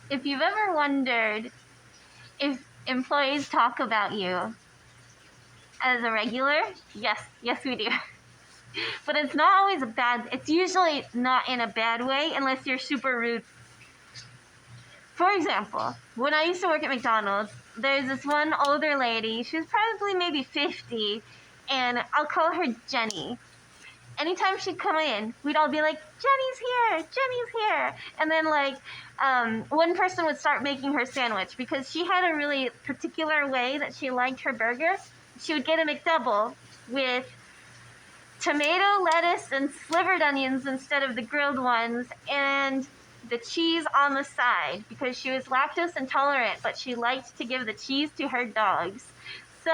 If you've ever wondered if employees talk about you as a regular, yes we do. But it's not always it's usually not in a bad way unless you're super rude. For example, when I used to work at McDonald's, there's this one older lady, she was probably maybe 50, and I'll call her Jenny. Anytime she'd come in, we'd all be like, Jenny's here. And then one person would start making her sandwich because she had a really particular way that she liked her burger. She would get a McDouble with tomato, lettuce, and slivered onions instead of the grilled ones, and the cheese on the side because she was lactose intolerant, but she liked to give the cheese to her dogs. So,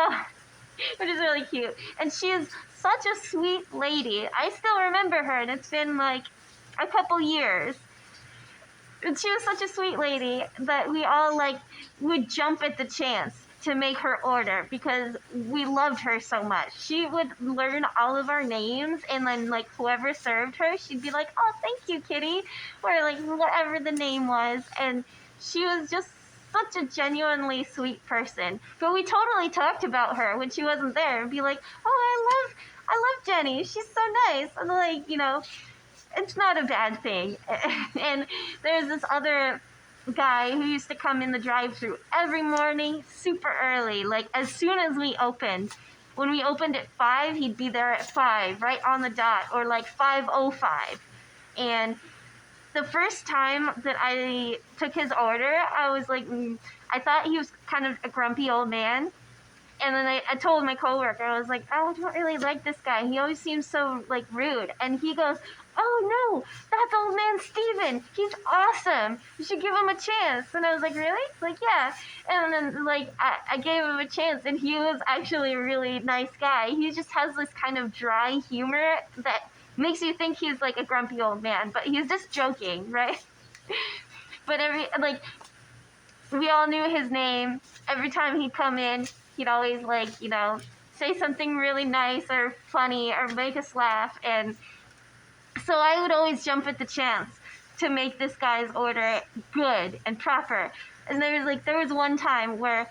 which is really cute. And she is such a sweet lady. I still remember her, and it's been like a couple years. And she was such a sweet lady that we all would jump at the chance to make her order because we loved her so much. She would learn all of our names, and then whoever served her, she'd be like, "Oh, thank you, kitty," or whatever the name was. And she was just such a genuinely sweet person. But we totally talked about her when she wasn't there and be like, "Oh, I love Jenny. She's so nice." And it's not a bad thing. And there's this other guy who used to come in the drive-thru every morning super early, as soon as we opened. When we opened at 5, he'd be there at 5, right on the dot, or 5:05. And the first time that I took his order, I was I thought he was kind of a grumpy old man. And then I told my coworker, I was like, "I don't really like this guy. He always seems so rude." And he goes, "Oh no, that's old man Steven. He's awesome. You should give him a chance." And I was like, "Really?" Yeah. And then I gave him a chance, and he was actually a really nice guy. He just has this kind of dry humor that makes you think he's a grumpy old man, but he's just joking, right? But we all knew his name. Every time he'd come in, he'd always say something really nice or funny or make us laugh. And so I would always jump at the chance to make this guy's order good and proper. And there was one time where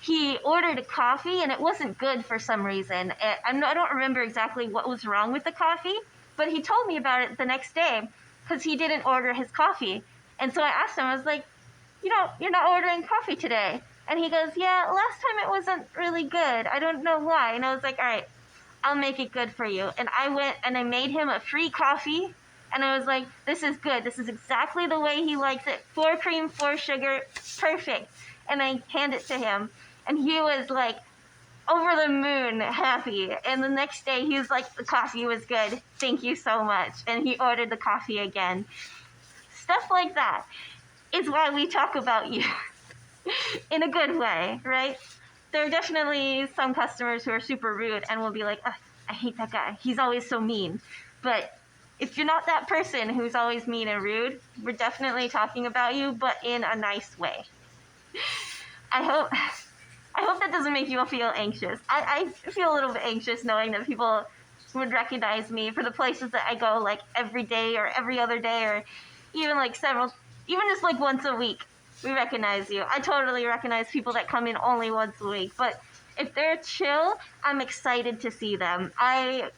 he ordered a coffee and it wasn't good for some reason. I don't remember exactly what was wrong with the coffee, but he told me about it the next day because he didn't order his coffee. And so I asked him, I was like, "You're not ordering coffee today." And he goes, "Yeah, last time it wasn't really good. I don't know why." And I was like, "All right, I'll make it good for you." And I went and I made him a free coffee. And I was like, "This is good. This is exactly the way he likes it. 4 cream, 4 sugar, perfect." And I hand it to him. And he was over the moon happy. And the next day he was like, "The coffee was good. Thank you so much." And he ordered the coffee again. Stuff like that is why we talk about you. In a good way, right? There are definitely some customers who are super rude and will be like, "I hate that guy. He's always so mean." But if you're not that person who's always mean and rude, we're definitely talking about you, but in a nice way. I hope that doesn't make you feel anxious. I feel a little bit anxious knowing that people would recognize me for the places that I go every day or every other day, or even even just once a week. We recognize you. I totally recognize people that come in only once a week. But if they're chill, I'm excited to see them. I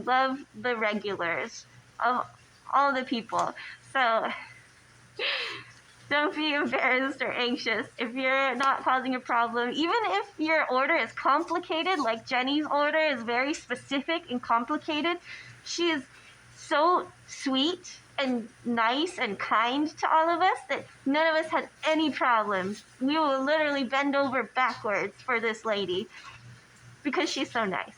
love the regulars of all the people. So don't be embarrassed or anxious if you're not causing a problem. Even if your order is complicated, like Jenny's order is very specific and complicated, she is so sweet and nice and kind to all of us that none of us had any problems. We will literally bend over backwards for this lady because she's so nice.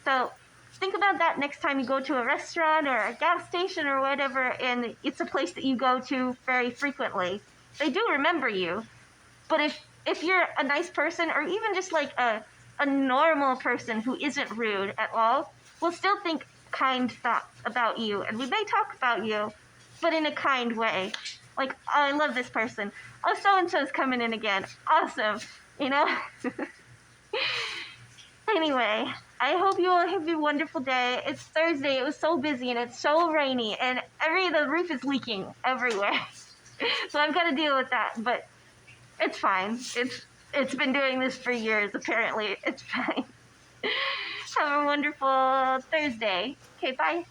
So think about that next time you go to a restaurant or a gas station or whatever, and it's a place that you go to very frequently. They do remember you. But if you're a nice person, or even just a normal person who isn't rude at all, will still think kind thoughts about you, and we may talk about you, but in a kind way. "Oh, I love this person. Oh, so-and-so's coming in again. Awesome." Hey, Anyway, I hope you all have a wonderful day. It's Thursday. It was so busy and it's so rainy, and the roof is leaking everywhere. So I've got to deal with that, but it's fine. It's been doing this for years. Apparently, it's fine. Have a wonderful Thursday. Okay, bye.